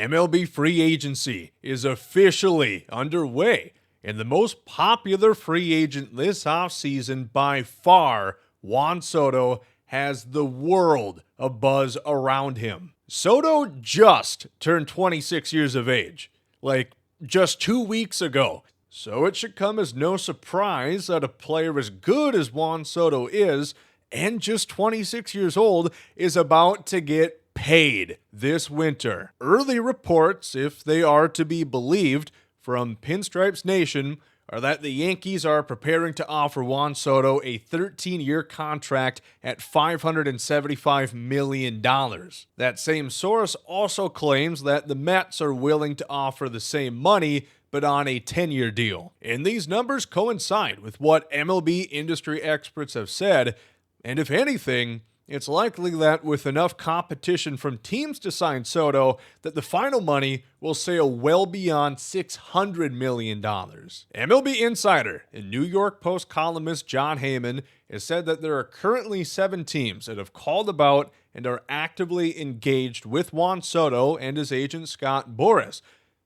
MLB Free Agency is officially underway, and the most popular free agent this offseason by far, Juan Soto, has the world abuzz around him. Soto just turned 26 years of age, like just 2 weeks ago. So it should come as no surprise that a player as good as Juan Soto is, and just 26 years old, is about to get paid this winter. Early reports, if they are to be believed, from Pinstripes Nation are that the Yankees are preparing to offer Juan Soto a 13-year contract at $575 million. That same source also claims that the Mets are willing to offer the same money, but on a 10-year deal. And these numbers coincide with what MLB industry experts have said, and if anything, it's likely that with enough competition from teams to sign Soto, that the final money will sail well beyond $600 million. MLB insider and New York Post columnist Jon Heyman has said that there are currently 7 teams that have called about and are actively engaged with Juan Soto and his agent Scott Boras,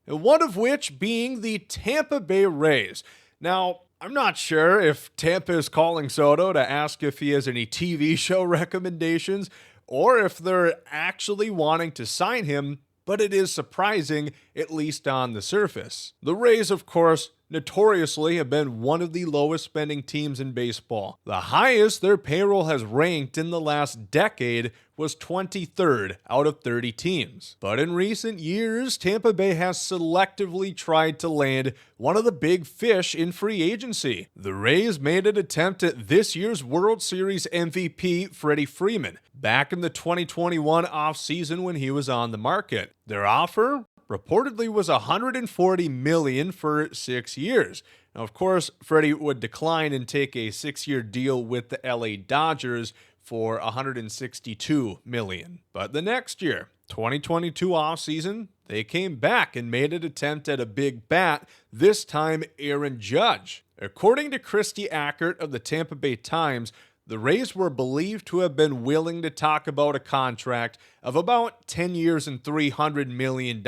one of which being the Tampa Bay Rays. Now, I'm not sure if Tampa is calling Soto to ask if he has any TV show recommendations or if they're actually wanting to sign him, but it is surprising, at least on the surface. The Rays, of course, notoriously have been one of the lowest spending teams in baseball. The highest their payroll has ranked in the last decade was 23rd out of 30 teams. But in recent years, Tampa Bay has selectively tried to land one of the big fish in free agency. The Rays made an attempt at this year's World Series MVP Freddie Freeman back in the 2021 offseason when he was on the market. Their offer reportedly was $140 million for 6 years. Now, of course, Freddie would decline and take a 6-year deal with the LA Dodgers for $162 million. But the next year, 2022 offseason, they came back and made an attempt at a big bat, this time Aaron Judge. According to Christy Ackert of the Tampa Bay Times, the Rays were believed to have been willing to talk about a contract of about 10 years and $300 million.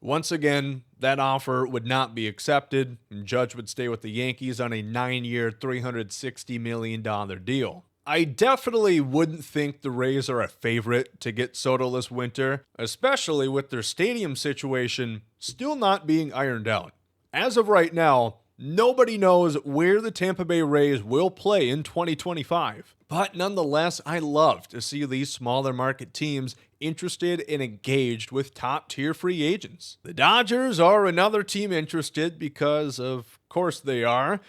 Once again, that offer would not be accepted, and Judge would stay with the Yankees on a 9-year, $360 million deal. I definitely wouldn't think the Rays are a favorite to get Soto this winter, especially with their stadium situation still not being ironed out. As of right now, nobody knows where the Tampa Bay Rays will play in 2025. But nonetheless, I love to see these smaller market teams interested and engaged with top-tier free agents. The Dodgers are another team interested because, of course, they are.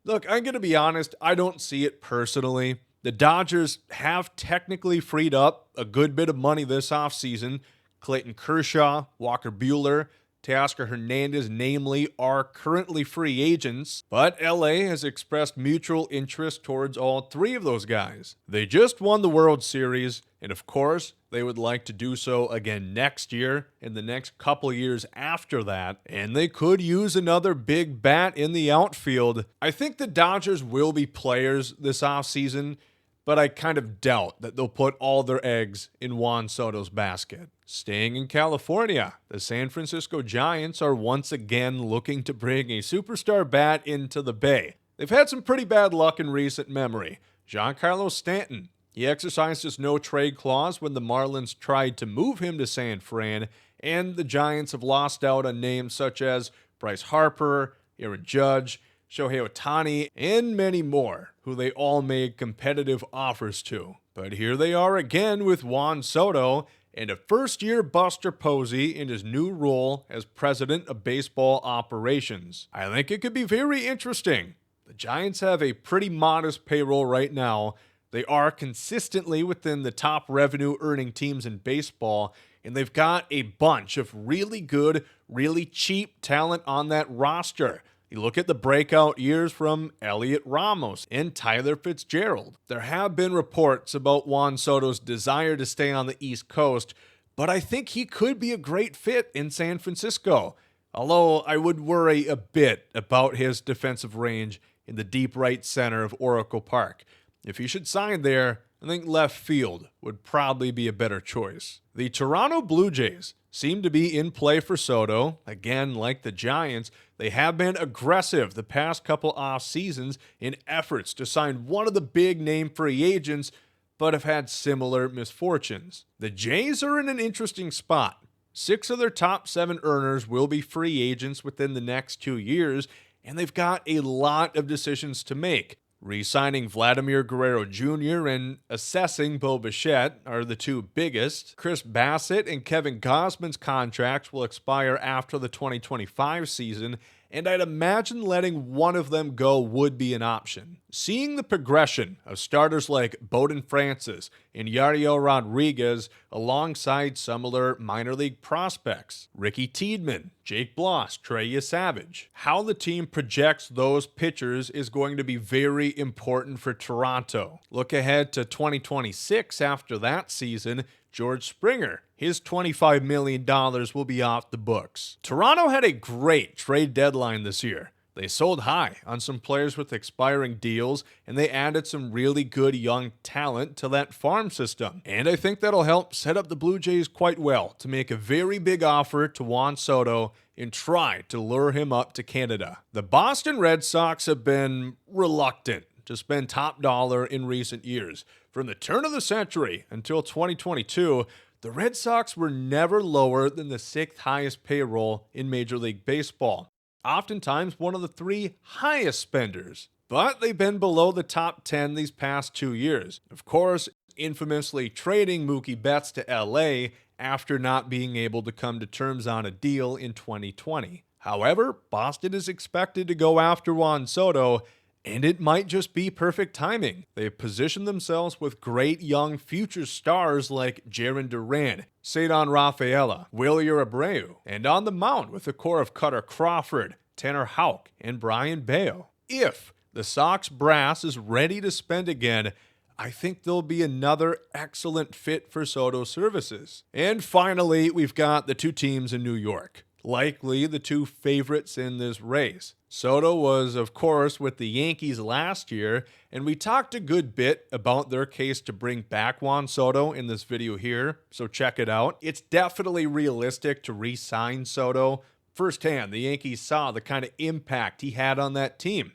Look, I'm going to be honest, I don't see it personally. The Dodgers have technically freed up a good bit of money this offseason. Clayton Kershaw, Walker Buehler, Teoscar Hernandez, namely, are currently free agents, but LA has expressed mutual interest towards all 3 of those guys. They just won the World Series, and of course, they would like to do so again next year and the next couple years after that, and they could use another big bat in the outfield. I think the Dodgers will be players this offseason, but I kind of doubt that they'll put all their eggs in Juan Soto's basket. Staying in California, the San Francisco Giants are once again looking to bring a superstar bat into the Bay. They've had some pretty bad luck in recent memory. Giancarlo Stanton, he exercised his no-trade clause when the Marlins tried to move him to San Fran, and the Giants have lost out on names such as Bryce Harper, Aaron Judge, Shohei Ohtani, and many more, who they all made competitive offers to. But here they are again with Juan Soto, and a first-year Buster Posey in his new role as president of baseball operations. I think it could be very interesting. The Giants have a pretty modest payroll right now. They are consistently within the top revenue-earning teams in baseball, and they've got a bunch of really good, really cheap talent on that roster. You look at the breakout years from Elliot Ramos and Tyler Fitzgerald. There have been reports about Juan Soto's desire to stay on the East Coast, but I think he could be a great fit in San Francisco. Although I would worry a bit about his defensive range in the deep right center of Oracle Park. If he should sign there, I think left field would probably be a better choice. The Toronto Blue Jays seem to be in play for Soto. Again, like the Giants, they have been aggressive the past couple off seasons in efforts to sign one of the big name free agents, but have had similar misfortunes. The Jays are in an interesting spot. 6 of their top 7 earners will be free agents within the next 2 years, and they've got a lot of decisions to make. Re-signing Vladimir Guerrero Jr. and assessing Bo Bichette are the two biggest. Chris Bassett and Kevin Gausman's contracts will expire after the 2025 season, and I'd imagine letting one of them go would be an option. Seeing the progression of starters like Bowden Francis and Yariel Rodriguez alongside similar minor league prospects, Ricky Tiedemann, Jake Bloss, Trey Savage, how the team projects those pitchers is going to be very important for Toronto. Look ahead to 2026 after that season. George Springer, his $25 million will be off the books. Toronto had a great trade deadline this year. They sold high on some players with expiring deals, and they added some really good young talent to that farm system. And I think that'll help set up the Blue Jays quite well to make a very big offer to Juan Soto and try to lure him up to Canada. The Boston Red Sox have been reluctant to spend top dollar in recent years. From the turn of the century until 2022, the Red Sox were never lower than the 6th highest payroll in Major League Baseball, oftentimes one of the 3 highest spenders. But they've been below the top 10 these past 2 years. Of course, infamously trading Mookie Betts to LA after not being able to come to terms on a deal in 2020. However, Boston is expected to go after Juan Soto, and it might just be perfect timing. They've positioned themselves with great young future stars like Jarren Duran, Cedar Rafaela, Wilyer Abreu, and on the mound with a core of Cutter Crawford, Tanner Houck, and Brian Bayo. If the Sox brass is ready to spend again, I think there'll be another excellent fit for Soto's services. And finally, we've got the 2 teams in New York, likely the 2 favorites in this race. Soto was, of course, with the Yankees last year, and we talked a good bit about their case to bring back Juan Soto in this video here, so check it out. It's definitely realistic to re-sign Soto. Firsthand, the Yankees saw the kind of impact he had on that team,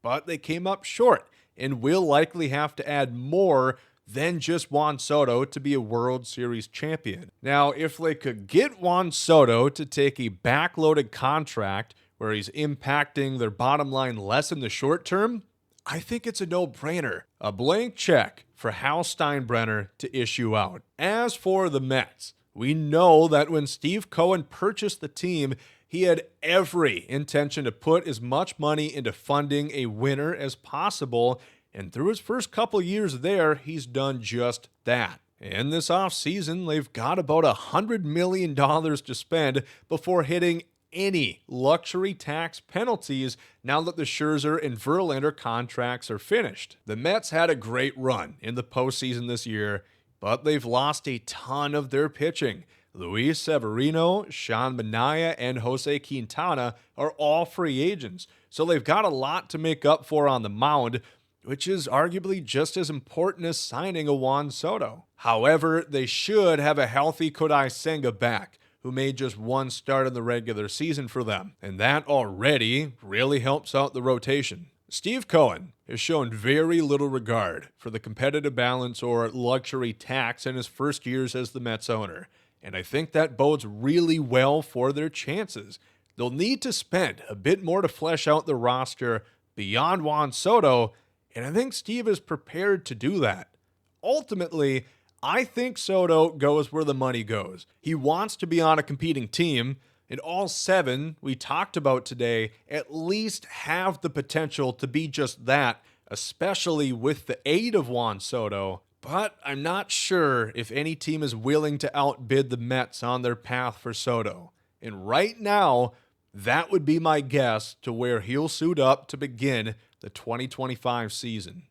but they came up short and will likely have to add more than just Juan Soto to be a World Series champion. Now, if they could get Juan Soto to take a backloaded contract where he's impacting their bottom line less in the short term, I think it's a no-brainer. A blank check for Hal Steinbrenner to issue out. As for the Mets, we know that when Steve Cohen purchased the team, he had every intention to put as much money into funding a winner as possible, and through his first couple years there, he's done just that. In this offseason, they've got about $100 million to spend before hitting any luxury tax penalties now that the Scherzer and Verlander contracts are finished. The Mets had a great run in the postseason this year, but they've lost a ton of their pitching. Luis Severino, Sean Manaea, and Jose Quintana are all free agents, so they've got a lot to make up for on the mound, which is arguably just as important as signing a Juan Soto. However, they should have a healthy Kodai Senga back, who made just 1 start in the regular season for them, and that already really helps out the rotation. Steve Cohen has shown very little regard for the competitive balance or luxury tax in his first years as the Mets owner, and I think that bodes really well for their chances. They'll need to spend a bit more to flesh out the roster beyond Juan Soto, and I think Steve is prepared to do that. Ultimately, I think Soto goes where the money goes. He wants to be on a competing team, and all 7 we talked about today at least have the potential to be just that, especially with the aid of Juan Soto. But I'm not sure if any team is willing to outbid the Mets on their path for Soto. And right now, that would be my guess to where he'll suit up to begin the 2025 season.